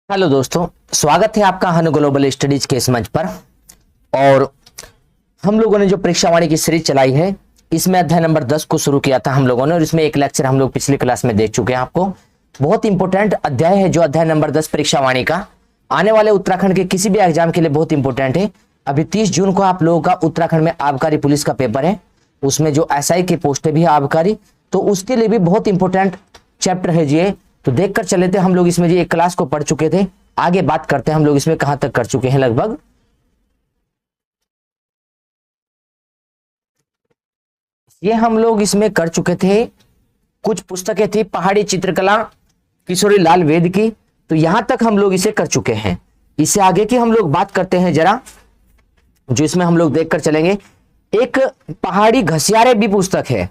Hello दोस्तों, स्वागत है आपका हनु ग्लोबल स्टडीज के इस मंच पर। और हम लोगों ने जो परीक्षा वाणी की सीरीज चलाई है, इसमें अध्याय नंबर 10 को शुरू किया था हम लोगों ने, और इसमें एक लेक्चर हम लोग पिछली क्लास में देख चुके हैं। आपको बहुत इंपॉर्टेंट अध्याय है जो अध्याय नंबर 10 परीक्षा वाणी का, आने वाले उत्तराखंड के किसी भी एग्जाम के लिए बहुत इंपॉर्टेंट है। अभी 30 जून को आप लोगों का उत्तराखंड में आबकारी पुलिस का पेपर है, उसमें जो SI की पोस्टें भी है आबकारी, तो उसके लिए भी बहुत इंपॉर्टेंट चैप्टर है जी। तो देखकर चले थे हम लोग इसमें जी, एक क्लास को पढ़ चुके थे। आगे बात करते हैं हम लोग इसमें कहां तक कर चुके हैं। लगभग ये हम लोग इसमें कर चुके थे। कुछ पुस्तकें थी पहाड़ी चित्रकला किशोरी लाल वेद की, तो यहां तक हम लोग इसे कर चुके हैं। इससे आगे की हम लोग बात करते हैं जरा, जो इसमें हम लोग देखकर चलेंगे। एक पहाड़ी घसियारे भी पुस्तक है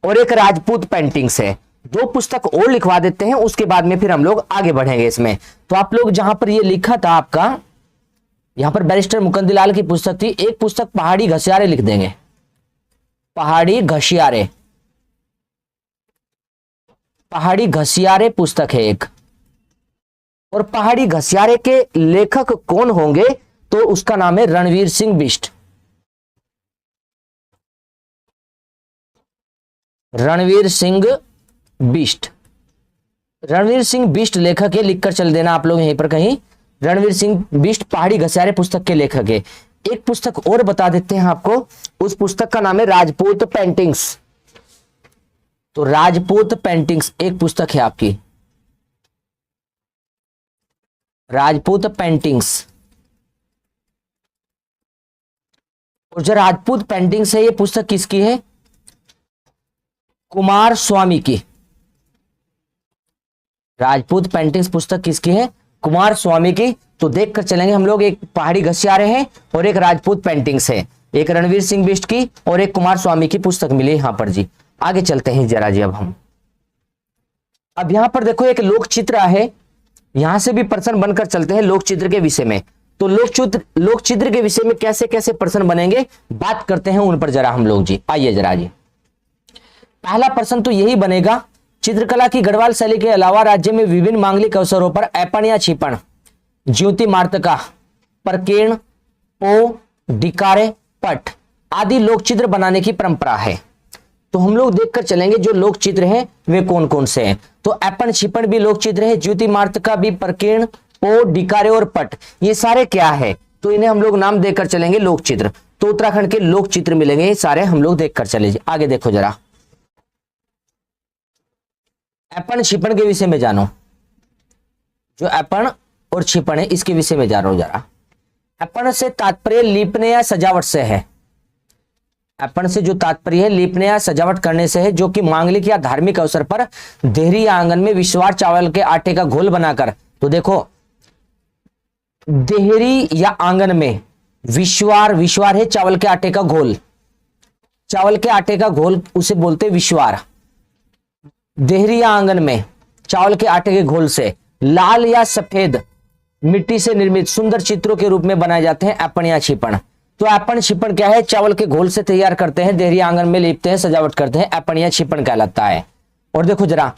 और एक राजपूत पेंटिंग्स है। दो पुस्तक और लिखवा देते हैं, उसके बाद में फिर हम लोग आगे बढ़ेंगे इसमें। तो आप लोग जहां पर ये लिखा था आपका, यहां पर बैरिस्टर मुकुंदलाल की पुस्तक थी, एक पुस्तक पहाड़ी घसियारे लिख देंगे। पहाड़ी घसियारे, पहाड़ी घसियारे पुस्तक है एक। और पहाड़ी घसियारे के लेखक कौन होंगे, तो उसका नाम है रणवीर सिंह बिष्ट। रणवीर सिंह बिष्ट, रणवीर सिंह बिष्ट लेखक है, लिखकर चल देना आप लोग यहीं पर कहीं। रणवीर सिंह बिष्ट पहाड़ी घसियारे पुस्तक के लेखक है। एक पुस्तक और बता देते हैं आपको, उस पुस्तक का नाम है राजपूत पेंटिंग्स। तो राजपूत पेंटिंग्स एक पुस्तक है आपकी, राजपूत पेंटिंग्स। और जो राजपूत पेंटिंग्स है, ये पुस्तक किसकी है? कुमार स्वामी की। राजपूत पेंटिंग्स पुस्तक किसकी है? कुमार स्वामी की। तो देखकर चलेंगे हम लोग, एक पहाड़ी घसियारे हैं और एक राजपूत पेंटिंग्स है, एक रणवीर सिंह बिष्ट की और एक कुमार स्वामी की पुस्तक मिली यहां पर जी। आगे चलते हैं जरा जी। अब यहां पर देखो एक लोक चित्र है, यहां से भी प्रश्न बनकर चलते हैं लोक चित्र के विषय में। तो लोक चित्र के विषय में कैसे कैसे प्रश्न बनेंगे, बात करते हैं उन पर जरा हम लोग जी। आइए जरा जी, पहला प्रश्न तो यही बनेगा, चित्रकला की गढ़वाल शैली के अलावा राज्य में विभिन्न मांगलिक अवसरों पर ऐपण या छिपण, ज्योति मार्तका, परकीर्ण, पो, डिकारे, पट आदि लोक चित्र बनाने की परंपरा है। तो हम लोग देखकर चलेंगे जो लोक चित्र हैं वे कौन कौन से हैं। तो ऐपण छिपण भी लोक चित्र है, ज्योति मार्तका भी, परकीर्ण, पो, डिकारे और पट, ये सारे क्या है, तो इन्हें हम लोग नाम देकर चलेंगे लोक चित्र। तो उत्तराखंड के लोक चित्र मिलेंगे, ये सारे हम लोग देखकर चले। आगे देखो जरा, ऐपण छिपण के विषय में जानो। जो ऐपण और छिपण है इसके विषय में जानो जरा। ऐपण से तात्पर्य लीपने या सजावट से है। ऐपण से जो तात्पर्य है लीपने या सजावट करने से है, जो कि मांगलिक या धार्मिक अवसर पर देहरी या आंगन में विश्वार चावल के आटे का घोल बनाकर, तो देखो देहरी या आंगन में विश्वार, विश्वार है चावल के आटे का घोल, चावल के आटे का घोल उसे बोलते विश्वार। देहरी या आंगन में चावल के आटे के घोल से लाल या सफेद मिट्टी से निर्मित सुंदर चित्रों के रूप में बनाए जाते हैं ऐपण या छिपण। तो ऐपण छिपण क्या है? चावल के घोल से तैयार करते हैं, देहरी आंगन में लिपते हैं, सजावट करते हैं, ऐपण या छिपण कहलाता है। और देखो जरा,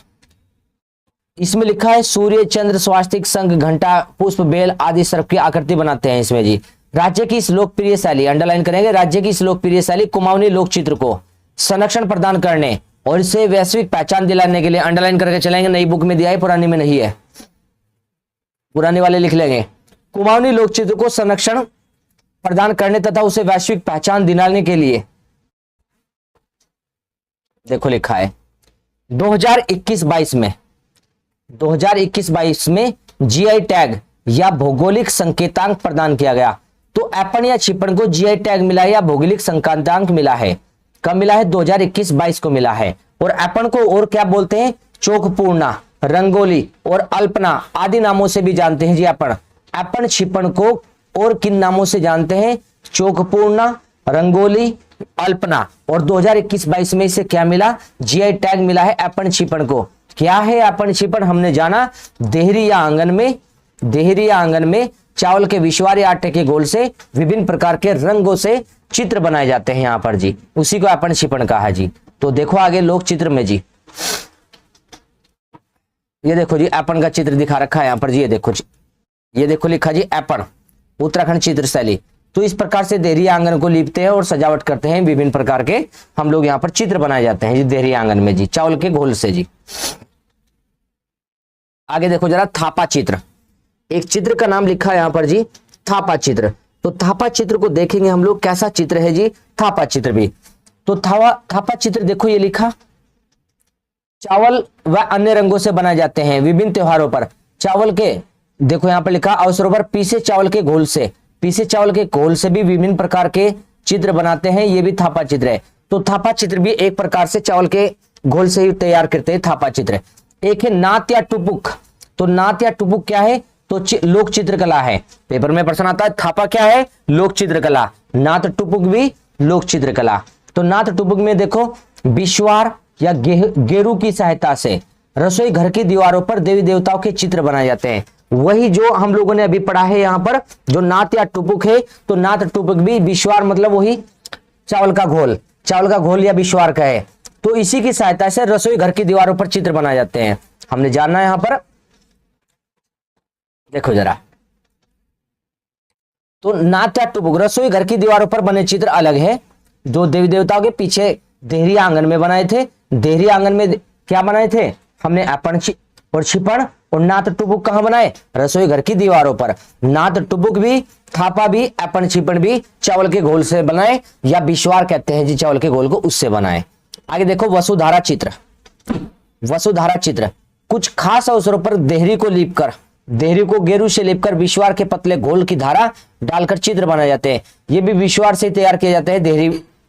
इसमें लिखा है सूर्य, चंद्र, स्वास्तिक, शंख, घंटा, पुष्प, बेल आदि सर्प की आकृति बनाते हैं इसमें जी। राज्य की इस लोकप्रिय शैली, अंडरलाइन करेंगे, राज्य की इस लोकप्रिय शैली कुमाऊनी लोक चित्र को संरक्षण प्रदान करने और इसे वैश्विक पहचान दिलाने के लिए, अंडरलाइन करके चलेंगे, नई बुक में दिया है, पुरानी में नहीं है, पुराने वाले लिख लेंगे। कुमाऊनी लोक चित्र को संरक्षण प्रदान करने तथा उसे वैश्विक पहचान दिलाने के लिए, देखो लिखा है 2021-22 में, 2021-22 में GI टैग या भौगोलिक संकेतांक प्रदान किया गया। तो ऐपण या छिपण को GI टैग मिला है या भौगोलिक संकेतांक मिला है। कब मिला है? 2021-22 को मिला है। और ऐपण को और क्या बोलते हैं? चौकपूर्णा, रंगोली और अल्पना आदि नामों से भी जानते हैं जी ऐपण। ऐपण छिपण को और किन नामों से जानते हैं? चौकपूर्णा, रंगोली, अल्पना। और 2021-22 में इसे क्या मिला? GI टैग मिला है ऐपण छिपण को। क्या है ऐपण छिपण? हमने जाना, देहरी या आंगन में, देहरी या आंगन में चावल के विश्वार या आटे के घोल से विभिन्न प्रकार के रंगों से चित्र बनाए जाते हैं यहां पर जी, उसी को ऐपण छिपण कहा है जी। तो देखो आगे लोक चित्र में जी, ये देखो जी ऐपन का चित्र दिखा रखा है यहाँ पर जी, ये देखो जी ये देखो लिखा जी ऐपण, उत्तराखंड चित्र शैली। तो इस प्रकार से देहरी आंगन को लीपते हैं और सजावट करते हैं। विभिन्न प्रकार के हम लोग यहाँ पर चित्र बनाए जाते हैं जी देहरी आंगन में जी, चावल के घोल से जी। आगे देखो जरा थापा चित्र, एक चित्र का नाम लिखा है यहाँ पर जी थापा चित्र। तो थापा चित्र को देखेंगे हम लोग, कैसा चित्र है जी थापा चित्र भी। तो थापा चित्र देखो ये लिखा, चावल व अन्य रंगों से बनाए जाते हैं विभिन्न त्योहारों पर। चावल के देखो यहाँ पर लिखा अवसरों पर पीसे चावल के घोल से, पीसे चावल के घोल से भी विभिन्न प्रकार के चित्र बनाते हैं। ये भी थापा चित्र है। तो थापा चित्र भी एक प्रकार से चावल के घोल से ही तैयार करते हैं थापा चित्र। एक है नात या टुपुक। तो नात या टुपुक क्या है? तो लोक चित्रकला है। पेपर में प्रश्न आता है थापा क्या है? लोक चित्रकला। नात टुपुक भी लोक चित्रकला। तो नात टुपुक में देखो बिश्वार या गेरू की सहायता से रसोई घर की दीवारों पर देवी देवताओं के चित्र बनाए जाते हैं। वही जो हम लोगों ने अभी पढ़ा है यहाँ पर, जो नात या टुपुक है। तो नात टुपुक भी बिश्वार मतलब वही चावल का घोल, चावल का घोल या बिश्वार का है। तो इसी की सहायता से रसोई घर की दीवारों पर चित्र बनाए जाते हैं। हमने जानना है यहाँ पर, देखो जरा। तो नात या टुपुक रसोई घर की दीवारों पर बने चित्र अलग है। जो देवी देवताओं के पीछे देहरी आंगन में बनाए थे। देहरी आंगन में क्या बनाए थे हमने? ऐपण और छिपण। और नात टुपुक कहां बनाए? रसोई घर की दीवारों पर। नात टुपुक भी, थापा भी, ऐपण छिपण भी चावल के घोल से बनाए, या बिश्वार कहते हैं जी चावल के घोल को, उससे बनाए। आगे देखो वसुधारा चित्र। वसुधारा चित्र कुछ खास अवसरों पर देहरी को लीपकर, देहरी को गेरू से लेपकर बिश्वार के पतले घोल की धारा डालकर चित्र बनाए जाते हैं। ये भी बिश्वार से तैयार किए जाते हैं।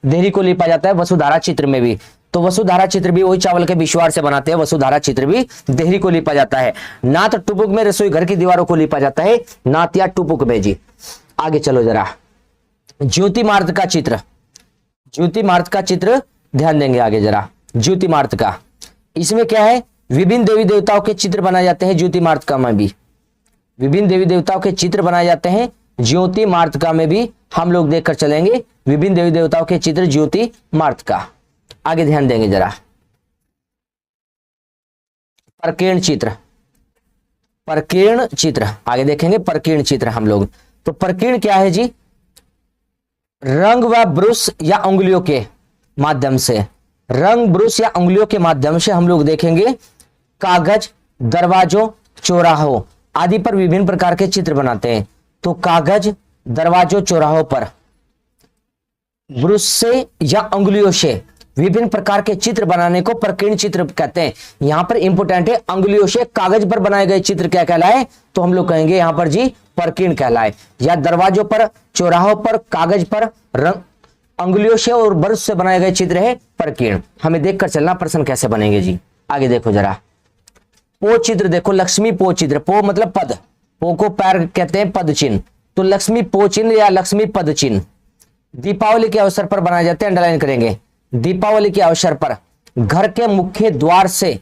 देहरी को लीपा जाता है वसुधारा चित्र में भी। तो वसुधारा चित्र भी वही चावल के बिश्वार से बनाते हैं। वसुधारा चित्र भी देहरी को लीपा जाता है। नात टुपुक में रसोई घर की दीवारों को लीपा जाता है, नात या टुपुक में जी। आगे चलो जरा, ज्योति मार्त का चित्र। ज्योति मार्त का चित्र ध्यान देंगे आगे जरा। ज्योति मार्त का, इसमें क्या है? विभिन्न देवी देवताओं के चित्र बनाए जाते हैं। ज्योति मार्तका में भी विभिन्न देवी देवताओं के चित्र बनाए जाते हैं। ज्योति मार्तका में भी हम लोग देखकर चलेंगे विभिन्न देवी देवताओं के चित्र ज्योति मार्तका। आगे ध्यान देंगे जरा, प्रकीर्ण चित्र। प्रकीर्ण चित्र आगे देखेंगे। प्रकीर्ण चित्र हम लोग, तो प्रकीर्ण क्या है जी? रंग व ब्रश या उंगलियों के माध्यम से, रंग ब्रश या उंगलियों के माध्यम से हम लोग देखेंगे कागज, दरवाजों, चौराहों आदि पर विभिन्न प्रकार के चित्र बनाते हैं। तो कागज, दरवाजों, चौराहों पर ब्रश से या उंगलियों से विभिन्न प्रकार के चित्र बनाने को प्रकीर्ण चित्र कहते हैं। यहां पर इंपोर्टेंट है, उंगलियों से कागज पर बनाए गए चित्र क्या कहलाए? तो हम लोग कहेंगे यहां पर जी प्रकीर्ण कहलाए। या दरवाजों पर, चौराहों पर, कागज पर उंगलियों से और ब्रश से बनाए गए चित्र है प्रकीर्ण। हमें देखकर चलना प्रश्न कैसे बनेंगे जी। आगे देखो जरा, पो चित्र देखो। लक्ष्मी पो चित्र, पो मतलब पद, पो को पैर कहते हैं, पद चिन्ह। तो लक्ष्मी पो चिन्ह या लक्ष्मी पद चिन्ह दीपावली के अवसर पर बनाए जाते हैं। अंडरलाइन करेंगे। दीपावली के अवसर पर घर के मुख्य द्वार से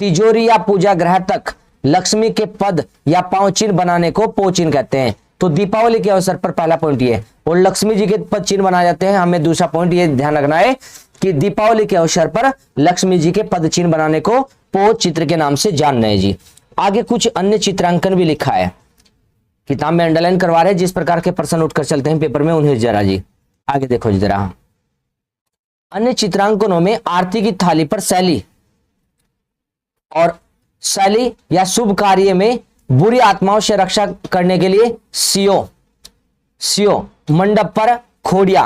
तिजोरी या पूजा गृह तक लक्ष्मी के पद या पांव चिन्ह बनाने को पो चिन्ह कहते हैं। तो दीपावली के अवसर पर पहला पॉइंट ये, और लक्ष्मी जी के पद चिन्ह बनाए जाते हैं। हमें दूसरा पॉइंट ये ध्यान रखना है कि दीपावली के अवसर पर लक्ष्मी जी के पद चिन्ह बनाने को पो चित्र के नाम से जान रहे हैं जी। आगे कुछ अन्य चित्रांकन भी लिखा है, किताब में अंडरलाइन करवा रहे हैं। जिस प्रकार के प्रश्न उठकर चलते हैं पेपर में उन्हें जरा जी। आगे देखो जरा, अन्य चित्रांकनों में आरती की थाली पर शैली और शैली या शुभ कार्य में बुरी आत्माओं से रक्षा करने के लिए सियो मंडप पर खोड़िया।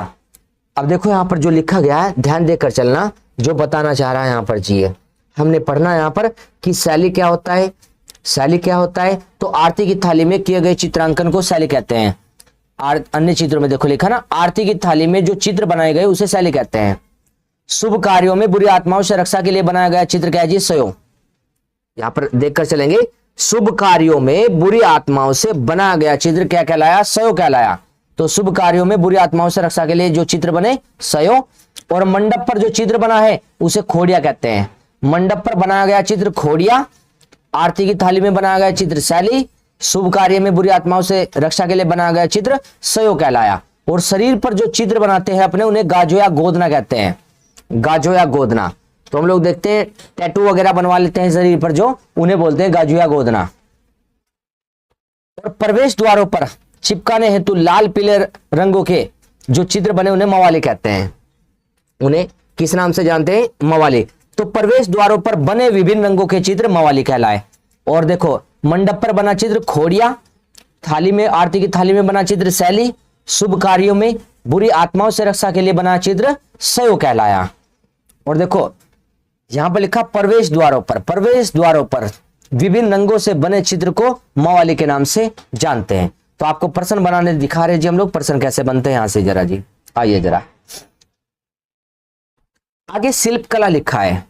अब देखो यहां पर जो लिखा गया है ध्यान देकर चलना, जो बताना चाह रहा है यहां पर जी। हमने पढ़ना यहां पर कि शैली क्या होता है, शैली क्या होता है। तो आरती की थाली में किए गए चित्रांकन को शैली कहते हैं। अन्य चित्रों में देखो लिखा ना, आरती की थाली में जो चित्र बनाए गए उसे शैली कहते हैं। शुभ कार्यों में बुरी आत्माओं से रक्षा के लिए बनाया गया चित्र क्या है जी? सयो। यहां पर देखकर चलेंगे, शुभ कार्यों में बुरी आत्माओं से बनाया गया चित्र क्या कहलाया? सयो कहलाया। तो शुभ कार्यों में बुरी आत्माओं से रक्षा के लिए जो चित्र बने सयो, और मंडप पर जो चित्र बना है उसे खोड़िया कहते हैं। मंडप पर बनाया गया चित्र खोड़िया, आरती की थाली में बनाया गया चित्र शैली, शुभ कार्य में बुरी आत्माओं से रक्षा के लिए बनाया गया चित्र सयो कहलाया। और शरीर पर जो चित्र बनाते हैं अपने उन्हें गाजो या गोदना कहते हैं। गाजो या गोदना, तो हम लोग देखते हैं टैटू वगैरह बनवा लेते हैं शरीर पर जो, उन्हें बोलते हैं गाजो या गोदना। और प्रवेश द्वारों पर चिपकाने हेतु लाल पीले रंगों के जो चित्र बने उन्हें मवाली कहते हैं। उन्हें किस नाम से जानते हैं? मवाली। तो प्रवेश द्वारों पर बने विभिन्न रंगों के चित्र मवाली कहलाए। और देखो मंडप पर बना चित्र खोड़िया, थाली में आरती की थाली में बना चित्र शैली, शुभ कार्यों में बुरी आत्माओं से रक्षा के लिए बना चित्र सयो कहलाया। और देखो यहां पर लिखा प्रवेश द्वारों पर विभिन्न रंगों से बने चित्र को मवाली के नाम से जानते हैं। तो आपको प्रश्न बनाने दिखा रहे जी हम लोग, प्रश्न कैसे बनते हैं यहां से जरा जी आइए जरा। आगे शिल्प कला लिखा है,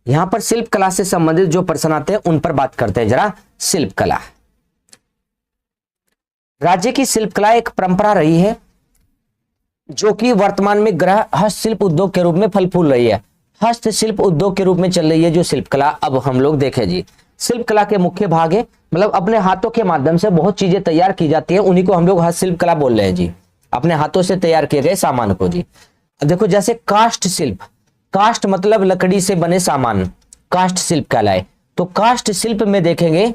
यहां पर शिल्प कला से संबंधित जो प्रश्न आते हैं उन पर बात करते हैं जरा। शिल्प कला, राज्य की शिल्प कला एक परंपरा रही है जो कि वर्तमान में गृह हस्तशिल्प उद्योग के रूप में फल फूल रही है। हस्तशिल्प उद्योग के रूप में चल रही है जो शिल्प कला। अब हम लोग देखें जी, शिल्प कला के मुख्य भाग है, मतलब अपने हाथों के माध्यम से बहुत चीजें तैयार की जाती है, उन्हीं को हम लोग हस्तशिल्प कला बोल रहे हैं जी, अपने हाथों से तैयार किए गए सामान को जी। देखो जैसे काष्ठ शिल्प, काष्ठ मतलब लकड़ी से बने सामान, काष्ठ शिल्प कहलाए। तो काष्ठ शिल्प में देखेंगे,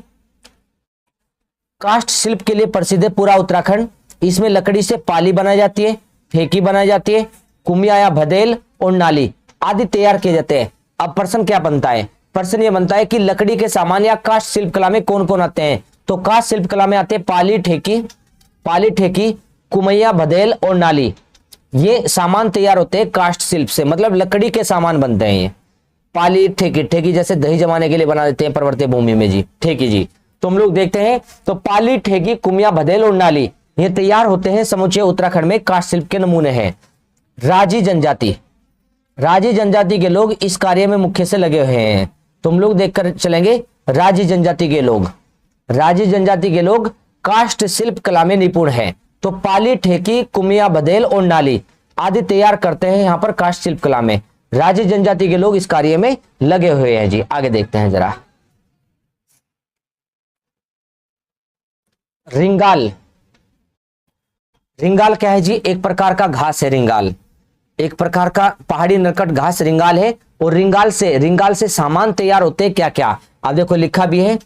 काष्ठ शिल्प के लिए प्रसिद्ध है पूरा उत्तराखंड। इसमें लकड़ी से पाली बनाई जाती है, ठेकी बनाई जाती है, कुमिया या भदेल और नाली आदि तैयार किए जाते हैं। अब प्रश्न क्या बनता है? प्रश्न ये बनता है कि लकड़ी के सामान या काष्ठ शिल्प कला में कौन कौन आते हैं? तो काष्ठ शिल्प कला में आते हैं पाली ठेकी, कुमैया, भदेल और नाली। ये सामान तैयार होते हैं काष्ठ शिल्प से, मतलब लकड़ी के सामान बनते हैं ये। पाली ठेकी जैसे दही जमाने के लिए बना देते हैं पर्वतीय भूमि में जी, ठेकी जी। तो हम लोग देखते हैं तो पाली ठेकी, कुमिया, भदेल और नाली ये तैयार होते हैं समूचे उत्तराखंड में, काष्ठ शिल्प के नमूने हैं। राजी जनजाति के लोग इस कार्य में मुख्य से लगे हुए हैं। तो हम लोग देखकर चलेंगे, राजी जनजाति के लोग काष्ठ शिल्प कला में निपुण हैं। तो पाली ठेकी, कुमिया, भदेल और नाली आदि तैयार करते हैं यहाँ पर काष्ठ शिल्प कला में। राजी जनजाति के लोग इस कार्य में लगे हुए हैं जी। आगे देखते हैं जरा। रिंगाल क्या है जी? एक प्रकार का घास है रिंगाल, एक प्रकार का पहाड़ी नरकट घास रिंगाल है। और रिंगाल से सामान तैयार होते हैं क्या क्या? अब देखो लिखा भी है,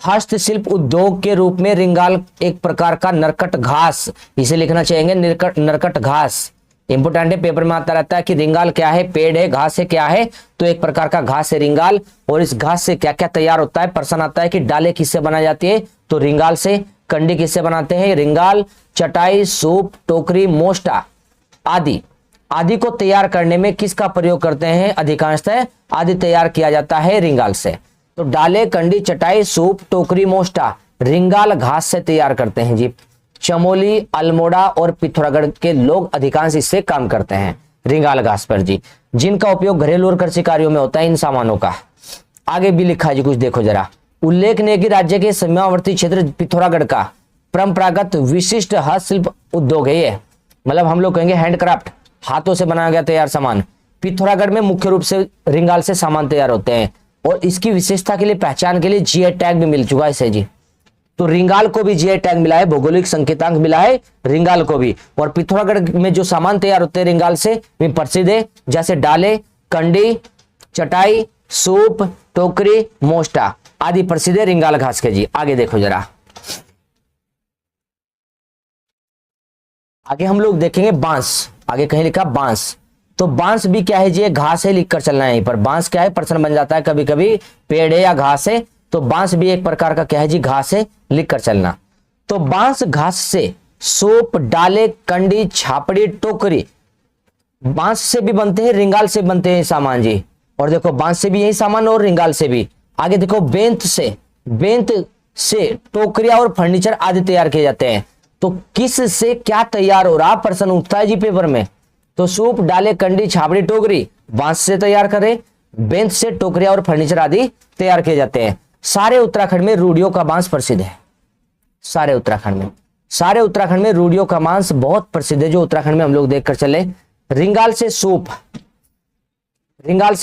हस्तशिल्प उद्योग के रूप में रिंगाल एक प्रकार का नरकट घास, इसे लिखना चाहिए नरकट घास। इंपोर्टेंट है, पेपर में आता रहता है कि रिंगाल क्या है, पेड़ है, घास है, क्या है? तो एक प्रकार का घास है रिंगाल। और इस घास से क्या क्या तैयार होता है? प्रश्न आता है कि डाले किससे बनाई जाती है? तो रिंगाल से। कंडी किससे बनाते हैं? रिंगाल। चटाई, सूप, टोकरी, मोष्टा आदि को तैयार करने में किसका प्रयोग करते हैं? अधिकांशतः आदि तैयार किया जाता है रिंगाल से। तो डाले, कंडी, चटाई, सूप, टोकरी, मोष्टा रिंगाल घास से तैयार करते हैं जी। चमोली, अल्मोड़ा और पिथौरागढ़ के लोग अधिकांश इससे काम करते हैं रिंगाल घास पर जी, जिनका उपयोग घरेलू और कृषि कार्यों में होता है इन सामानों का। आगे भी लिखा है जी, कुछ देखो जरा। उल्लेखनीय कि राज्य के सीमावर्ती क्षेत्र पिथौरागढ़ का परंपरागत विशिष्ट हस्तशिल्प उद्योग है ये, मतलब हम लोग कहेंगे हैंडक्राफ्ट, हाथों से बनाया गया तैयार सामान। पिथौरागढ़ में मुख्य रूप से रिंगाल से सामान तैयार होते हैं और इसकी विशेषता के लिए, पहचान के लिए जीआई टैग भी मिल चुका है इसे जी। तो रिंगाल को भी जीआई टैग मिला है, भौगोलिक संकेतांक मिला है रिंगाल को भी। और पिथौरागढ़ में जो सामान तैयार होते हैं रिंगाल से वे प्रसिद्ध है, जैसे डाले, कंडी, चटाई, सूप, टोकरी, मोष्टा आदि प्रसिद्ध है रिंगाल घास के जी। आगे देखो जरा। आगे हम लोग देखेंगे बांस। आगे कहीं लिखा बांस। तो बांस भी क्या है जी? ये घास है, लिखकर चलना है यहीं पर। बांस क्या है? प्रश्न बन जाता है कभी कभी, पेड़ है या घास है। तो बांस भी एक प्रकार का क्या है जी? घास है, लिखकर चलना। तो बांस घास से सूप, डाले, कंडी, छापड़ी, टोकरी बांस से भी बनते हैं, रिंगाल से बनते हैं सामान जी। और देखो बांस से भी यही सामान और रिंगाल से भी। आगे देखो बेंत से टोकरिया और फर्नीचर आदि तैयार किए जाते हैं। तो किस से क्या तैयार हो रहा? प्रश्न उठता है जी पेपर में। तो सूप, डाले, कंडी, छापड़ी, टोकरी बांस से तैयार करे, बेंत से टोकरिया और फर्नीचर आदि तैयार किए जाते हैं। सारे उत्तराखंड में रूडियों का बांस प्रसिद्ध है। सारे उत्तराखंड में रूडियों का बांस बहुत प्रसिद्ध है, जो उत्तराखंड में हम लोग देखकर चले। रिंगाल से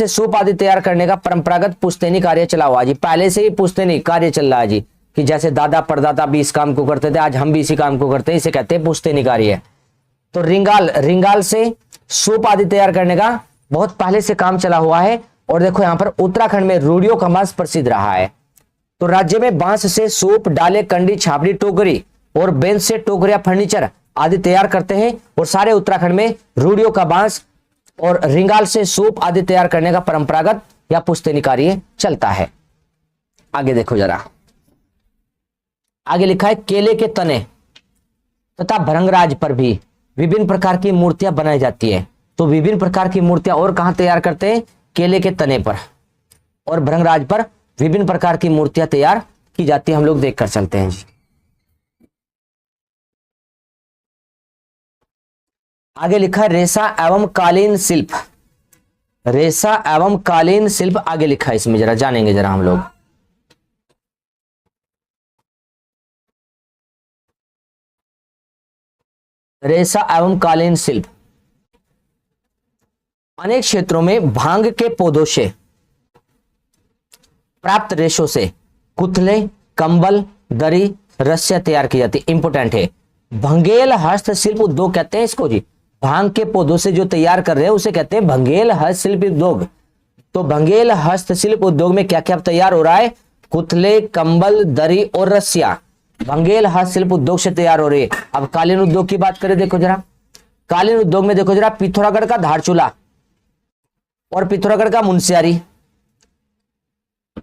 सूप आदि तैयार करने का परंपरागत पुश्तैनी कार्य चला हुआ जी। पहले से ही पुश्तैनी कार्य चल रहा है जी, कि जैसे दादा परदादा भी इस काम को करते थे, आज हम भी इसी काम को करते हैं, इसे कहते हैं पुश्तैनी कार्य। तो रिंगाल से सूप आदि तैयार करने का बहुत पहले से काम चला हुआ है। और देखो यहाँ पर उत्तराखंड में रूडियों का बांस प्रसिद्ध रहा है। तो राज्य में बांस से सूप, डाले, कंडी, छाबड़ी, टोकरी और बेंच से टोकरिया, फर्नीचर आदि तैयार करते हैं। और सारे उत्तराखंड में रूढ़ियों का बांस और रिंगाल से सूप आदि तैयार करने का परंपरागत या पुश्तैनी कार्य चलता है। आगे देखो जरा, आगे लिखा है केले के तने तथा भृंगराज पर भी विभिन्न प्रकार की मूर्तियां बनाई जाती है। तो विभिन्न प्रकार की मूर्तियां और कहां तैयार करते हैं? केले के तने पर और भृंगराज पर विभिन्न प्रकार की मूर्तियां तैयार की जाती है। हम लोग देखकर चलते हैं जी। आगे लिखा है रेशा एवं कालीन शिल्प। रेशा एवं कालीन शिल्प आगे लिखा है, इसमें जरा जानेंगे जरा हम लोग। रेशा एवं कालीन शिल्प अनेक क्षेत्रों में भांग के पौधों से प्राप्त रेशों से कुथले, कंबल, दरी, रस्सियां तैयार की जाती। इंपोर्टेंट है, भंगेल हस्तशिल्प उद्योग कहते हैं इसको जी। भांग के पौधों से जो तैयार कर रहे हैं उसे कहते हैं भंगेल हस्तशिल्प उद्योग। तो भंगेल हस्तशिल्प उद्योग में क्या क्या तैयार हो रहा है? कुथले, कंबल, दरी और रस्सियां भंगेल हस्तशिल्प उद्योग से तैयार हो रही है। अब कालीन उद्योग की बात करें, देखो जरा कालीन उद्योग में देखो जरा, पिथौरागढ़ का धारचूला और पिथौरागढ़ का मुंशियारी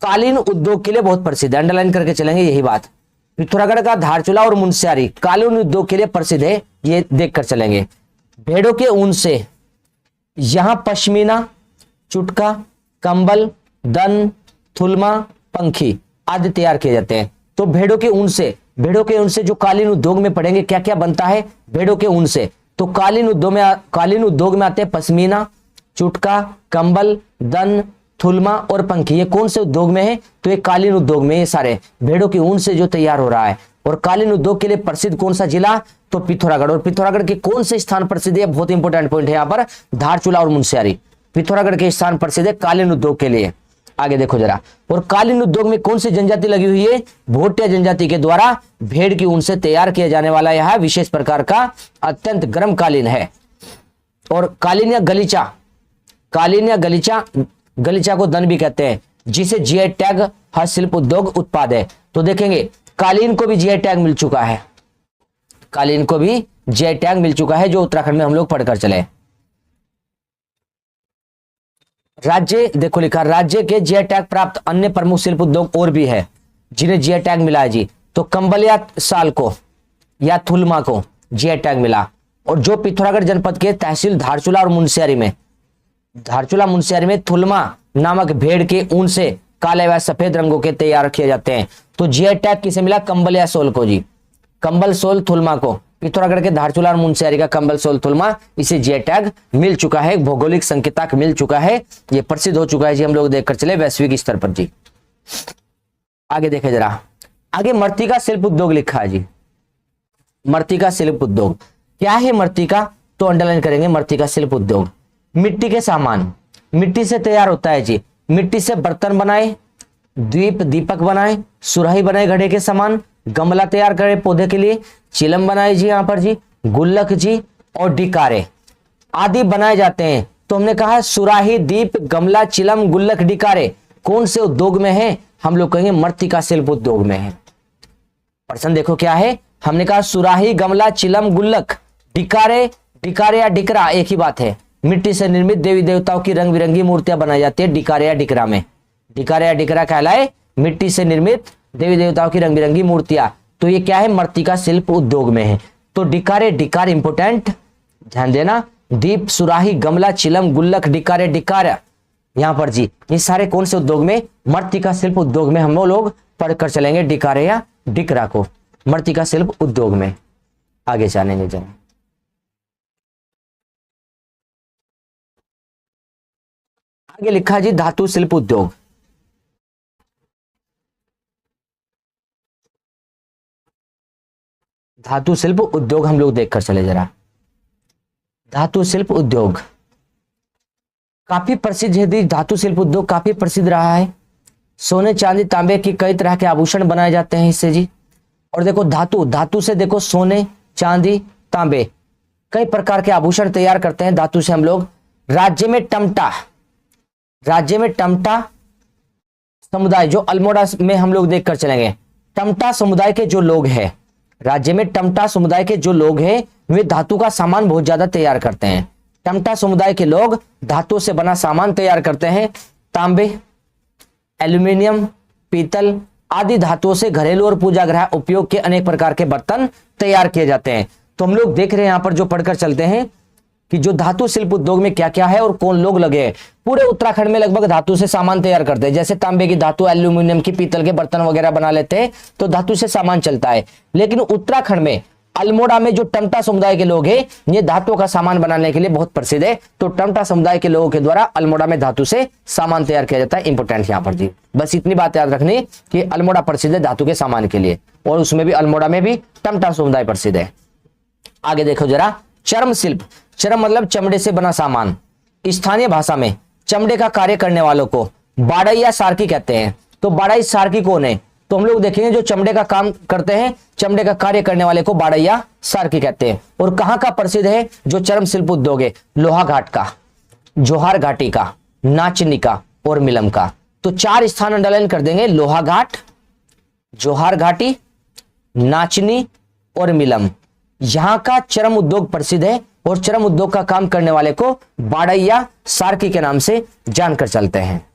कालीन उद्योग के लिए बहुत प्रसिद्ध है। अंडरलाइन करके चलेंगे यही बात। पिथौरागढ़ का धारचूला और मुंशियारी कालीन उद्योग के लिए प्रसिद्ध है, ये देखकर चलेंगे। भेड़ों के ऊन से यहां पश्मीना, चुटका, कंबल, दन, थुलमा, पंखी आदि तैयार किए जाते हैं। तो भेड़ों के ऊन से जो कालीन उद्योग में पढ़ेंगे क्या क्या बनता है भेड़ों के ऊन से। तो कालीन उद्योग में आते हैं पश्मीना, चुटका, कंबल, दन, थुलमा और पंखी। ये कौन से उद्योग में है? तो ये कालीन उद्योग में, ये सारे भेड़ों के ऊन से जो तैयार हो रहा है। और कालीन उद्योग के लिए प्रसिद्ध कौन सा जिला? तो पिथौरागढ़। और पिथौरागढ़ के कौन से स्थान प्रसिद्ध है? बहुत इंपॉर्टेंट पॉइंट है यहाँ पर, धारचूला और मुंशियारी। पिथौरागढ़ के स्थान प्रसिद्ध है कालीन उद्योग के लिए। आगे देखो जरा, और कालीन उद्योग में कौन सी जनजाति लगी हुई है? भोटिया जनजाति के द्वारा भेड़ की ऊन से तैयार किया जाने वाला यह विशेष प्रकार का अत्यंत गर्म कालीन है। और कालीन या गलीचा को दन भी कहते हैं, जिसे जीआई टैग हस्तशिल्प उद्योग उत्पाद है। तो देखेंगे कालीन को भी जीआई टैग मिल चुका है, कालीन को भी जीआई टैग मिल चुका है, जो उत्तराखंड में हम लोग पढ़कर चले। राज्य देखो लिखा, राज्य के जीआई टैग प्राप्त अन्य प्रमुख शिल्प उद्योग और भी है जिन्हें जीआई टैग मिला है जी। तो कंबल या साल को या थुलमा को जीआई टैग मिला। और जो पिथौरागढ़ जनपद के तहसील धारचूला और मुंशियारी में थुलमा नामक भेड़ के ऊन से काले व सफेद रंगों के तैयार किए जाते हैं। तो जीआई टैग किसे मिला? कंबल या सोल को जी। कंबल, सोल, थुलमा को, पिथौरागढ़ के धारचूला और मुंशियारी का कंबल, सोल, थुलमा, इसे जीआई टैग मिल चुका है, भौगोलिक संकेतक मिल चुका है, ये प्रसिद्ध हो चुका है जी। हम लोग देखकर चले वैश्विक स्तर पर जी। आगे देखे जरा, आगे मृत्तिका शिल्प उद्योग लिखा है जी। मृत्तिका शिल्प उद्योग क्या है? मृत्तिका तो अंडरलाइन करेंगे, मृत्तिका शिल्प उद्योग मिट्टी के सामान, मिट्टी से तैयार होता है जी। मिट्टी से बर्तन बनाए, दीपक बनाए, सुराही बनाए, घड़े के सामान, गमला तैयार करे पौधे के लिए, चिलम बनाए जी, यहाँ पर जी गुल्लक जी और डिकारे आदि बनाए जाते हैं। तो हमने कहा सुराही, दीप, गमला, चिलम, गुल्लक, डिकारे कौन से उद्योग में है? हम लोग कहेंगे मृत्तिका शिल्प उद्योग में है। प्रश्न देखो क्या है, हमने कहा सुराही, गमला, चिलम, गुल्लक, डिकारे या डिकरा एक ही बात है। मिट्टी से निर्मित देवी देवताओं की रंग बिरंगी मूर्तियां बनाई जाती है डिकारे या डिकरा में। डिकारे या डिकरा कहलाए मिट्टी से निर्मित देवी देवताओं की रंग बिरंगी मूर्तियां। तो ये क्या है? मृत्तिका शिल्प उद्योग में है। तो डिकार इंपोर्टेंट, ध्यान देना। दीप, सुराही, गमला, चिलम, गुल्लक, डिकार यहां पर जी, ये सारे कौन से उद्योग में? मृत्तिका शिल्प उद्योग में हम लोग पढ़कर चलेंगे डिकारे या डिकरा को, मृत्तिका शिल्प उद्योग में। आगे जानेंगे जरा, आगे लिखा है जी धातु शिल्प उद्योग। धातु शिल्प उद्योग हम लोग देखकर चले जरा। धातु शिल्प उद्योग काफी प्रसिद्ध है, धातु शिल्प उद्योग काफी प्रसिद्ध रहा है। सोने, चांदी, तांबे की कई तरह के आभूषण बनाए जाते हैं इससे जी। और देखो धातु से देखो सोने, चांदी, तांबे कई प्रकार के आभूषण तैयार करते हैं धातु से हम लोग। राज्य में टमटा समुदाय जो अल्मोड़ा में हम लोग देखकर चलेंगे, टमटा समुदाय के जो लोग हैं, राज्य में टमटा समुदाय के जो लोग हैं वे धातु का सामान बहुत ज्यादा तैयार करते हैं। टमटा समुदाय के लोग धातु से बना सामान तैयार करते हैं। तांबे, एल्यूमिनियम, पीतल आदि धातुओं से घरेलू और पूजा ग्रह उपयोग के अनेक प्रकार के बर्तन तैयार किए जाते हैं। तो हम लोग देख रहे हैं यहां पर जो पढ़कर चलते हैं कि जो धातु शिल्प उद्योग में क्या क्या है और कौन लोग लगे हैं। पूरे उत्तराखंड में लगभग धातु से सामान तैयार करते हैं, जैसे तांबे की धातु, एल्यूमिनियम की, पीतल के बर्तन वगैरह बना लेते हैं, तो धातु से सामान चलता है। लेकिन उत्तराखंड में अल्मोड़ा में जो टमटा समुदाय के लोग हैं, ये धातु का सामान बनाने के लिए बहुत प्रसिद्ध है। तो टमटा समुदाय के लोगों के द्वारा अल्मोड़ा में धातु से सामान तैयार किया जाता है। इंपोर्टेंट यहां पर जी, बस इतनी बात याद रखनी कि अल्मोड़ा प्रसिद्ध है धातु के सामान के लिए, और उसमें भी अल्मोड़ा में भी टमटा समुदाय प्रसिद्ध है। आगे देखो जरा, चर्म शिल्प। चर्म मतलब चमड़े से बना सामान। स्थानीय भाषा में चमड़े का कार्य करने वालों को बाड़ई या सारकी कहते हैं। तो बाड़ई सारकी कौन है? तो हम लोग देखेंगे जो चमड़े का काम करते हैं, चमड़े का कार्य करने वाले को बाड़ई या सारकी कहते हैं। और कहां का प्रसिद्ध है जो चर्म शिल्प उद्योग है? लोहाघाट का, जोहार घाटी का, नाचनी का और मिलम का। तो 4 स्थान अंडरलाइन कर देंगे, लोहाघाट, जोहार घाटी, नाचनी और मिलम। यहां का चर्म उद्योग प्रसिद्ध है और चर्म उद्योग का काम करने वाले को बाड़ई या सारकी के नाम से जानकर चलते हैं,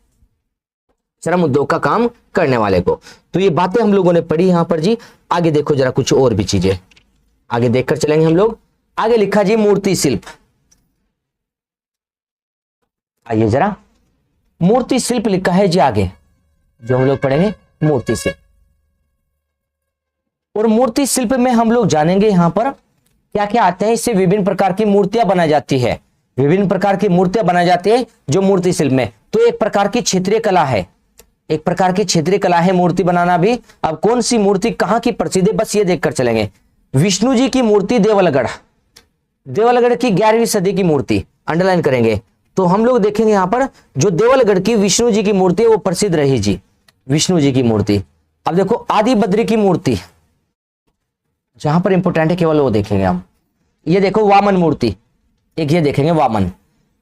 चर्म उद्योग का काम करने वाले को। तो ये बातें हम लोगों ने पढ़ी यहां पर जी। आगे देखो जरा कुछ और भी चीजें आगे देखकर चलेंगे हम लोग। आगे लिखा जी मूर्ति शिल्प। आइए जरा, मूर्ति शिल्प लिखा है जी आगे, जो हम लोग पढ़ेंगे मूर्ति शिल्प। और मूर्ति शिल्प में हम लोग जानेंगे यहां पर क्या क्या आते हैं। इससे विभिन्न प्रकार की मूर्तियां बनाई जाती है, विभिन्न प्रकार की मूर्तियां बनाई जाती है जो मूर्ति शिल्प में। तो एक प्रकार की क्षेत्रीय कला है, एक प्रकार की क्षेत्रीय कला है मूर्ति बनाना भी। अब कौन सी मूर्ति कहां की प्रसिद्ध है, बस ये देखकर चलेंगे। विष्णु जी की मूर्ति देवलगढ़, देवलगढ़ की 11वीं सदी की मूर्ति अंडरलाइन करेंगे। तो हम लोग देखेंगे यहां पर जो देवलगढ़ की विष्णु जी की मूर्ति है वो प्रसिद्ध रही जी, विष्णु जी की मूर्ति। अब देखो आदि बद्री की मूर्ति, जहां पर इंपोर्टेंट है केवल वो देखेंगे हम। ये देखो वामन मूर्ति, एक ये देखेंगे वामन।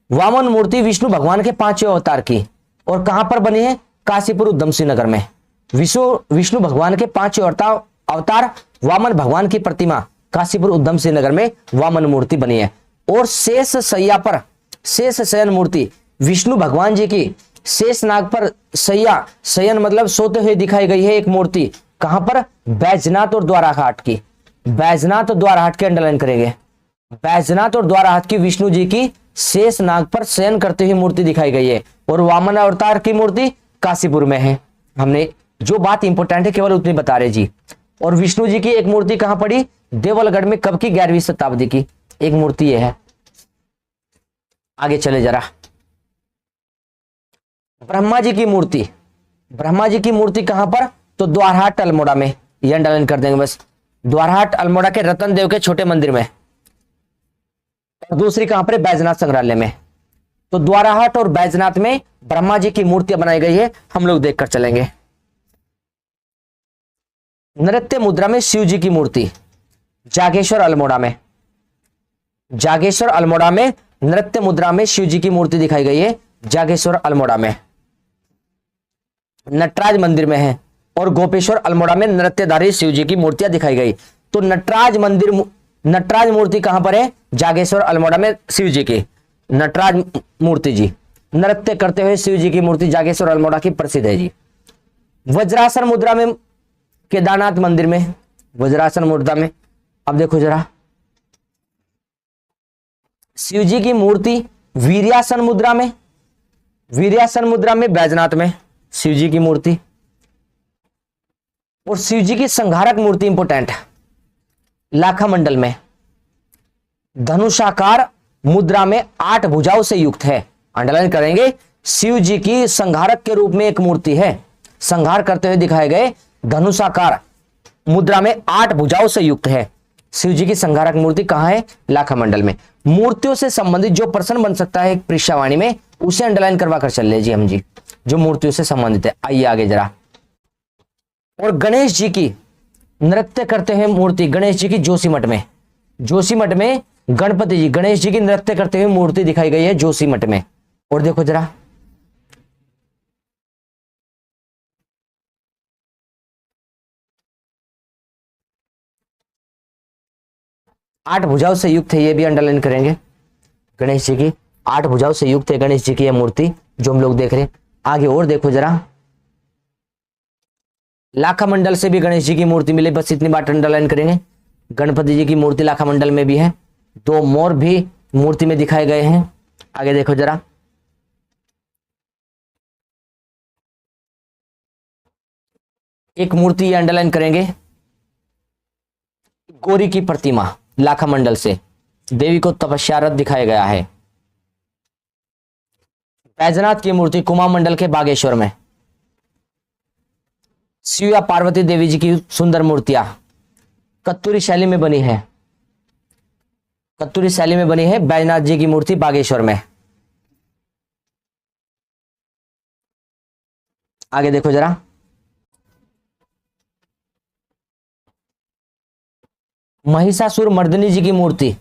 वामन मूर्ति विष्णु भगवान के 5वें अवतार की, और कहां पर बनी है? काशीपुर उधमसिंह नगर में। विष्णु भगवान के 5वें अवतार वामन भगवान की प्रतिमा काशीपुर उधमसिंह नगर में वामन मूर्ति बनी है। और शेष सैया पर, शेष शयन मूर्ति विष्णु भगवान जी की शेष नाग पर सैया, शयन मतलब सोते हुए दिखाई गई है एक मूर्ति। कहां पर? बैजनाथ और द्वाराहाट की, बैजनाथ और द्वाराहाट के अंडरलाइन करेंगे। बैजनाथ और द्वाराहाट की विष्णु जी की शेष नाग पर शयन करते हुए मूर्ति दिखाई गई है। और वामन अवतार की मूर्ति काशीपुर में है। हमने जो बात इंपोर्टेंट है केवल उतनी बता रहे जी। और विष्णु जी की एक मूर्ति कहां पड़ी? देवलगढ़ में। कब की? 11वीं शताब्दी की एक मूर्ति यह है। आगे चले जरा, ब्रह्मा जी की मूर्ति, ब्रह्मा जी की मूर्ति कहां पर? तो द्वारहाट अल्मोड़ा में, ये अंडरलाइन कर देंगे बस। द्वारहाट अल्मोड़ा के रतन देव के छोटे मंदिर में। और दूसरी कहां पर? बैजनाथ संग्रहालय में। तो द्वाराहाट और बैजनाथ में ब्रह्मा जी की मूर्तियां बनाई गई है, हम लोग देखकर चलेंगे। नृत्य मुद्रा में शिव जी की मूर्ति, जागेश्वर अल्मोड़ा में। जागेश्वर अल्मोड़ा में नृत्य मुद्रा में शिव जी की मूर्ति दिखाई गई है, जागेश्वर अल्मोड़ा में। नटराज मंदिर में है। और गोपेश्वर अल्मोड़ा में नृत्यधारी शिव जी की मूर्तियां दिखाई गई। तो नटराज मंदिर, नटराज मूर्ति कहां पर है? जागेश्वर अल्मोड़ा में शिव जी की नटराज मूर्ति जी, नृत्य करते हुए शिव जी की मूर्ति जागेश्वर अल्मोड़ा की प्रसिद्ध है जी। वज्रासन मुद्रा में केदारनाथ मंदिर में, वज्रासन मुद्रा में। अब देखो जरा, शिव जी की मूर्ति वीर्यासन मुद्रा में, वीर्यासन मुद्रा में बैजनाथ में शिव जी की मूर्ति। और शिव जी की संहारक मूर्ति इंपोर्टेंट है, लाखा मंडल में। धनुषाकार मुद्रा में 8 भुजाओं से युक्त है, अंडरलाइन करेंगे। शिव जी की संहारक के रूप में एक मूर्ति है, संहार करते हुए दिखाए गए, धनुषाकार मुद्रा में 8 भुजाओं से युक्त है। शिव जी की संहारक मूर्ति कहां है? लाखा मंडल में। मूर्तियों से संबंधित जो प्रश्न बन सकता है एक परीक्षावाणी में, उसे अंडरलाइन करवा कर चल लीजिए हम जी, जो मूर्तियों से संबंधित है। आइए आगे जरा। और गणेश जी की नृत्य करते हुए मूर्ति, गणेश जी की जोशीमठ में, जोशीमठ में गणपति जी, गणेश जी की नृत्य करते हुए मूर्ति दिखाई गई है जोशीमठ में। और देखो जरा, 8 भुजाओं से युक्त है, ये भी अंडरलाइन करेंगे। गणेश जी की 8 भुजाओं से युक्त है गणेश जी की यह मूर्ति जो हम लोग देख रहे हैं। आगे और देखो जरा, लाखा मंडल से भी गणेश जी की मूर्ति मिले, बस इतनी बात अंडरलाइन करेंगे। गणपति जी की मूर्ति लाखा मंडल में भी है, 2 मोर भी मूर्ति में दिखाए गए हैं। आगे देखो जरा, एक मूर्ति ये अंडरलाइन करेंगे, गौरी की प्रतिमा लाखा मंडल से, देवी को तपस्यारत दिखाया गया है। बैजनाथ की मूर्ति कुमार मंडल के बागेश्वर में। शिव या पार्वती देवी जी की सुंदर मूर्तियां कत्तूरी शैली में बनी है, कत्तूरी शैली में बनी है बैजनाथ जी की मूर्ति बागेश्वर में। आगे देखो जरा, महिषासुर मर्दिनी जी की मूर्ति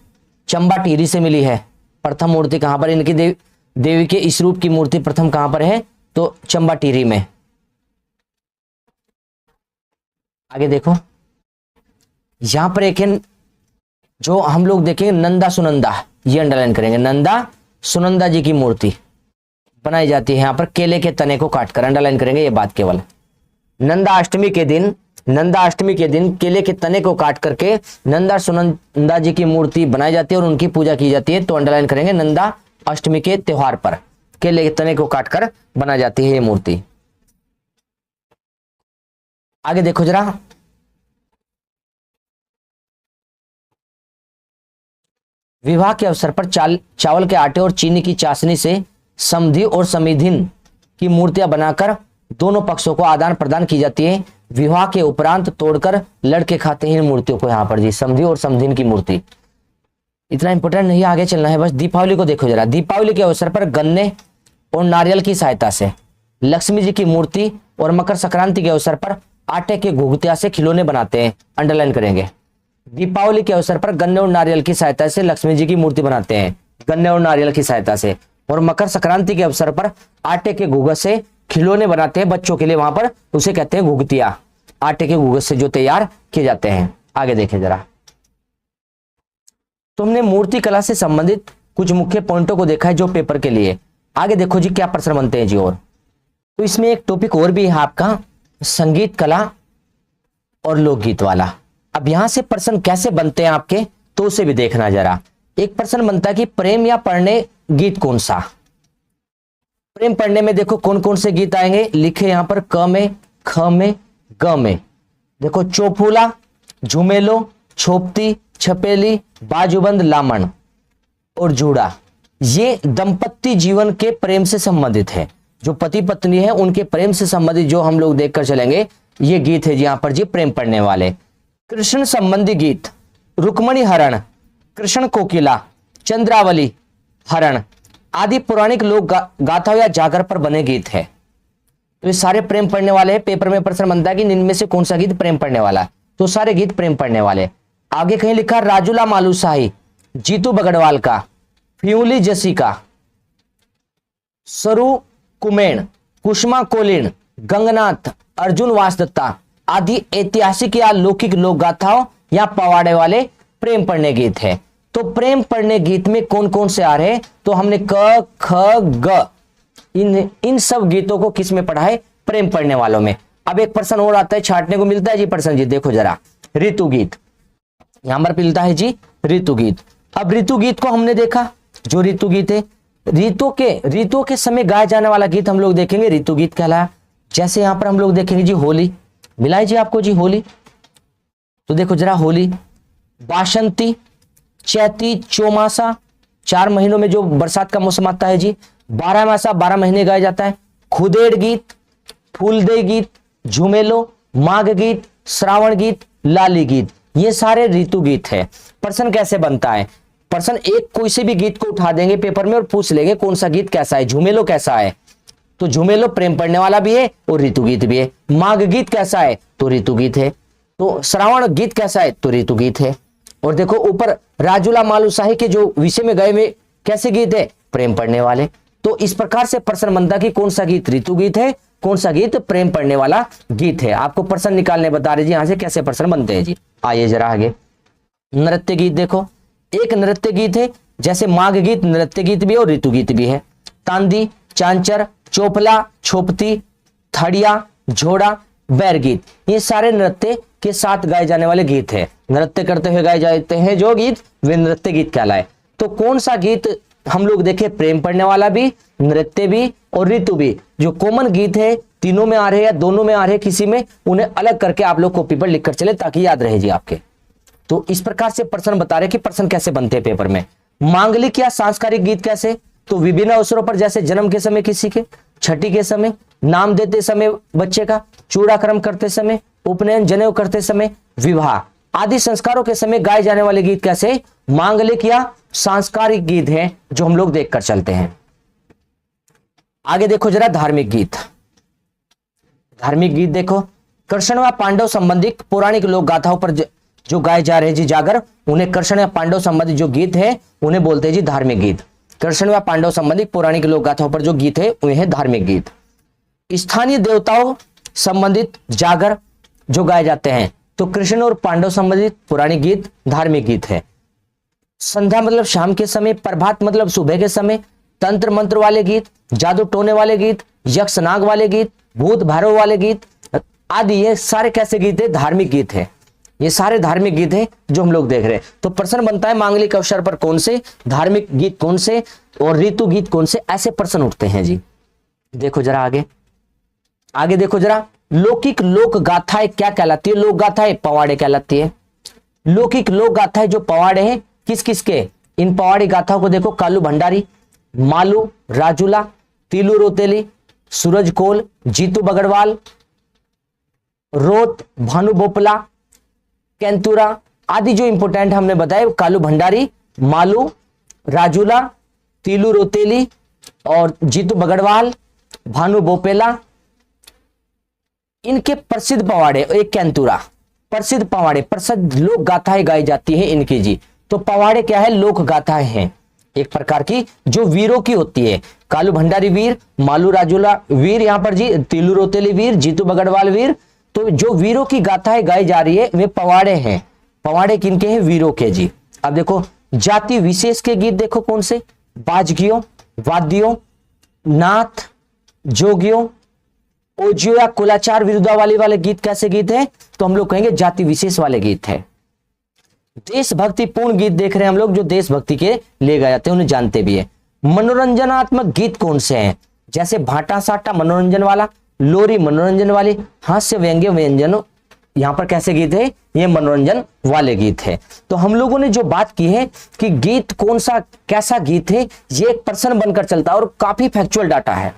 चंबा टिहरी से मिली है। प्रथम मूर्ति कहां पर इनकी देवी के इस रूप की मूर्ति प्रथम कहां पर है, तो चंबा टिहरी में। आगे देखो, यहां पर एक है जो हम लोग देखेंगे नंदा सुनंदा, ये अंडरलाइन करेंगे। नंदा सुनंदा जी की मूर्ति बनाई जाती है यहां पर केले के तने को काटकर, अंडरलाइन करेंगे ये बात केवल। नंदा अष्टमी के दिन केले के तने को काट करके नंदा सुनंदा जी की मूर्ति बनाई जाती है और उनकी पूजा की जाती है, तो अंडरलाइन करेंगे नंदा अष्टमी के त्योहार पर केले के तने को काटकर बनाई जाती है ये मूर्ति। आगे देखो जरा, विवाह के अवसर पर चावल के आटे और चीनी की चाशनी से समधि और समिधिन की मूर्तियां बनाकर दोनों पक्षों को आदान प्रदान की जाती है। विवाह के उपरांत तोड़कर लड़के खाते हैं इन मूर्तियों को यहाँ पर जी, समधि और समधिन की मूर्ति। इतना इंपॉर्टेंट नहीं, आगे चलना है बस। दीपावली को देखो जरा, दीपावली के अवसर पर गन्ने और नारियल की सहायता से लक्ष्मी जी की मूर्ति और मकर संक्रांति के अवसर पर आटे के घुघुतिया से खिलौने बनाते हैं, अंडरलाइन करेंगे। दीपावली के अवसर पर गन्ने और नारियल की सहायता से लक्ष्मी जी की मूर्ति बनाते हैं, गन्ने और नारियल की सहायता से। और मकर संक्रांति के अवसर पर आटे के घुघुत से खिलौने बनाते हैं बच्चों के लिए, वहां पर उसे कहते हैं घुघुतिया, आटे के घुघुत से जो तैयार किए जाते हैं। आगे देखें जरा, तो हमने मूर्ति कला से संबंधित कुछ मुख्य पॉइंटों को देखा है जो पेपर के लिए। आगे देखो जी क्या प्रश्न बनते हैं जी। और तो इसमें एक टॉपिक और भी है आपका, संगीत कला और लोकगीत वाला। अब यहां से प्रश्न कैसे बनते हैं आपके, तो उसे भी देखना जरा। एक प्रश्न बनता है कि प्रेम या पढ़ने गीत कौन सा। प्रेम पढ़ने में देखो कौन कौन से गीत आएंगे, लिखे यहां पर क में, ख में, ग में। देखो चौफूला, झुमेलो, छोपती, छपेली, बाजूबंद, लामण और जूड़ा, ये दंपत्ति जीवन के प्रेम से संबंधित है। जो पति पत्नी है उनके प्रेम से संबंधित जो हम लोग देखकर चलेंगे, ये गीत है जी यहाँ पर जी प्रेम पढ़ने वाले। कृष्ण संबंधी गीत, रुक्मणी हरण, कृष्ण कोकिला, चंद्रावली हरण आदि पौराणिक लोक गाथाओं या जागर पर बने गीत है। तो ये सारे प्रेम पढ़ने वाले हैं। पेपर में प्रश्न बनता है कि इनमें से कौन सा गीत प्रेम पढ़ने वाला है, तो सारे गीत प्रेम पढ़ने वाले। आगे कहीं लिखा राजूला मालूशाही, जीतू बगड़वाल का, फ्यूली जसी का, सरू कुमेण, कुष्मा कोलिन, गंगनाथ, अर्जुन वासदत्ता आदि ऐतिहासिक या लौकिक लोक गाथाओं या पवाड़े वाले प्रेम पढ़ने गीत है। तो प्रेम पढ़ने गीत में कौन कौन से आ रहे, तो हमने क ख ग इन सब गीतों को किस में पढ़ा है, प्रेम पढ़ने वालों में। अब एक प्रश्न और आता है, छाटने को मिलता है जी प्रश्न जी, देखो जरा ऋतु गीत यहां पर मिलता है जी ऋतु गीत। अब ऋतु गीत को हमने देखा, जो ऋतु गीत है ऋतु के समय गाया जाने वाला गीत हम लोग देखेंगे ऋतु गीत कहलाया। जैसे यहां पर हम लोग देखेंगे जी होली, मिला जी आपको जी होली, तो देखो जरा होली, बासंती, चैती, चौमासा 4 महीनों में जो बरसात का मौसम आता है जी, 12 मासा 12 महीने गाया जाता है। खुदेड़ गीत, फूलदे गीत, झुमेलो, माघ गीत, श्रावण गीत, लाली गीत, ये सारे ऋतु गीत है। प्रश्न कैसे बनता है, प्रश्न एक कोई से भी गीत को उठा देंगे पेपर में और पूछ लेंगे कौन सा गीत कैसा है। झुमेलो कैसा है, तो झुमेलो प्रेम पढ़ने वाला भी है और ऋतु गीत भी है। माघ गीत कैसा है, तो ऋतु गीत है। तो श्रावण गीत कैसा है, तो ऋतु गीत है। और देखो ऊपर राजूला मालूशाही के जो विषय में गए में कैसे गीत है, प्रेम पढ़ने वाले। तो इस प्रकार से प्रश्न बनता कि कौन सा गीत ऋतु गीत है, कौन सा गीत प्रेम पढ़ने वाला गीत है। आपको प्रश्न निकालने बता रहे जी यहां से कैसे प्रश्न बनते हैं जी। आइए जरा आगे, नृत्य गीत देखो, एक नृत्य गीत है, जैसे माघ गीत नृत्य गीत भी है और ऋतु गीत भी है। तांदी, चांचर, चोपला, छोपती, थड़िया, झोड़ा, बैर गीत, ये सारे नृत्य के साथ गाए जाने वाले गीत है। नृत्य करते हुए गाए जाते हैं जो गीत, वे नृत्य गीत कहलाए। तो कौन सा गीत हम लोग देखे, प्रेम पढ़ने वाला भी, नृत्य भी और ऋतु भी, जो कॉमन गीत है, तीनों में आ रहे हैं या दोनों में आ रहे हैं, किसी में, उन्हें अलग करके आप लोग कॉपी पर लिखकर चले ताकि याद रहे जी आपके। तो इस प्रकार से प्रश्न बता रहे कि प्रश्न कैसे बनते हैं पेपर में। मांगलिक या सांस्कृतिक गीत कैसे, तो विभिन्न अवसरों पर, जैसे जन्म के समय किसी के, छठी के समय, नाम देते समय बच्चे का, चूड़ाक्रम करते समय, उपनयन, जनेऊ करते समय, विवाह आदि संस्कारों के समय गाए जाने वाले गीत कैसे, मांगलिक या सांस्कृतिक गीत हैं, जो हम लोग देखकर चलते हैं। आगे देखो जरा धार्मिक गीत। धार्मिक गीत देखो, कृष्ण व पांडव संबंधी पौराणिक लोक गाथाओं पर जो गाए जा रहे हैं जी जागर, उन्हें कृष्ण या पांडव संबंधी जो गीत है उन्हें बोलते हैं जी धार्मिक गीत। कृष्ण व पांडव संबंधी पौराणिक लोक गाथाओं पर जो गीत है उन्हें धार्मिक गीत। स्थानीय देवताओं संबंधित जागर जो गाए जाते हैं, तो कृष्ण और पांडव संबंधित पौराणिक गीत धार्मिक गीत है। संध्या मतलब शाम के समय, प्रभात मतलब सुबह के समय, तंत्र मंत्र वाले गीत, जादू टोने वाले गीत, यक्ष नाग वाले गीत, भूत भैरव वाले गीत आदि, ये सारे कैसे गीत है, धार्मिक गीत है। ये सारे धार्मिक गीत हैं जो हम लोग देख रहे हैं। तो प्रश्न बनता है मांगलिक अवसर पर कौन से, धार्मिक गीत कौन से और ऋतु गीत कौन से, ऐसे प्रश्न उठते हैं जी। देखो जरा आगे, आगे देखो जरा, लौकिक लोक गाथाएं क्या कहलाती है, लोक गाथाएं पवाड़े कहलाती है। लौकिक लोक गाथाएं जो पवाड़े हैं किस किस के, इन पवाड़ी गाथाओं को देखो, कालू भंडारी, मालू, राजूला, तीलू रोतेली, सूरज कोल, जीतू बगड़वाल, रोत, भानु बोपला, कैंतुरा आदि जो इंपोर्टेंट हमने बताए, कालू भंडारी, मालू, राजूला, तीलू रोतेली और जीतू बगड़वाल, भानु बोपेला, इनके प्रसिद्ध पवाड़े, एक कैंतुरा, प्रसिद्ध पवाड़े, प्रसिद्ध लोक गाथाएं गाई जाती है इनकी जी। तो पवाड़े क्या है, लोक गाथाएं हैं एक प्रकार की जो वीरों की होती है। कालू भंडारी वीर, मालू राजूला वीर, यहां पर जी तीलू रोतेली वीर, जीतू बगड़वाल वीर, तो जो वीरों की गाथाएं गाई जा रही है वे पवाड़े हैं। पवाड़े किनके हैं, वीरों के जी। अब देखो जाति विशेष के गीत देखो कौन से, बाजगियों, वाद्यों, नाथ, जोगियों, ओजियो या कुलाचार विरुद्धावाली वाले गीत कैसे गीत है, तो हम लोग कहेंगे जाति विशेष वाले गीत है। देशभक्ति पूर्ण गीत देख रहे हैं हम लोग, जो देशभक्ति के लिए गाए जाते हैं उन्हें जानते भी है। मनोरंजनात्मक गीत कौन से हैं, जैसे भाटा साटा मनोरंजन वाला, लोरी मनोरंजन वाली, हास्य व्यंग्य व्यंजन, यहां पर कैसे गीत है, ये मनोरंजन वाले गीत है। तो हम लोगों ने जो बात की है कि गीत कौन सा कैसा गीत है, ये एक प्रश्न बनकर चलता है और काफी फैक्चुअल डाटा है।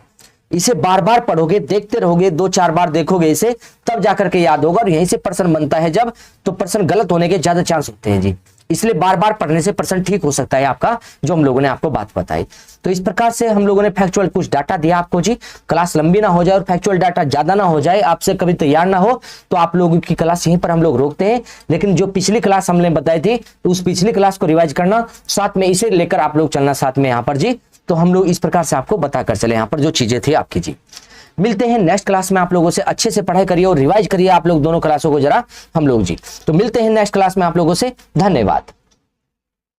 इसे बार बार पढ़ोगे, देखते रहोगे, 2-4 बार देखोगे इसे, तब जाकर के याद होगा। और यहीं से प्रश्न बनता है जब, तो प्रश्न गलत होने के ज्यादा चांस होते हैं जी। इसलिए बार बार पढ़ने से प्रश्न ठीक हो सकता है आपका, जो हम लोगों ने आपको बात बताई। तो इस प्रकार से हम लोगों ने फैक्चुअल कुछ डाटा दिया आपको जी। क्लास लंबी ना हो जाए और फैक्चुअल डाटा ज्यादा ना हो जाए, आपसे कभी तैयार ना हो, तो आप लोगों की क्लास यहीं पर हम लोग रोकते हैं। लेकिन जो पिछली क्लास हमने बताई थी, तो उस पिछली क्लास को रिवाइज करना, साथ में इसे लेकर आप लोग चलना साथ में यहाँ पर जी। तो हम लोग इस प्रकार से आपको बताकर चले यहाँ पर जो चीजें थी आपकी जी। मिलते हैं नेक्स्ट क्लास में, आप लोगों से अच्छे से पढ़ाई करिए और रिवाइज करिए आप लोग दोनों क्लासों को जरा हम लोग जी। तो मिलते हैं नेक्स्ट क्लास में आप लोगों से, धन्यवाद।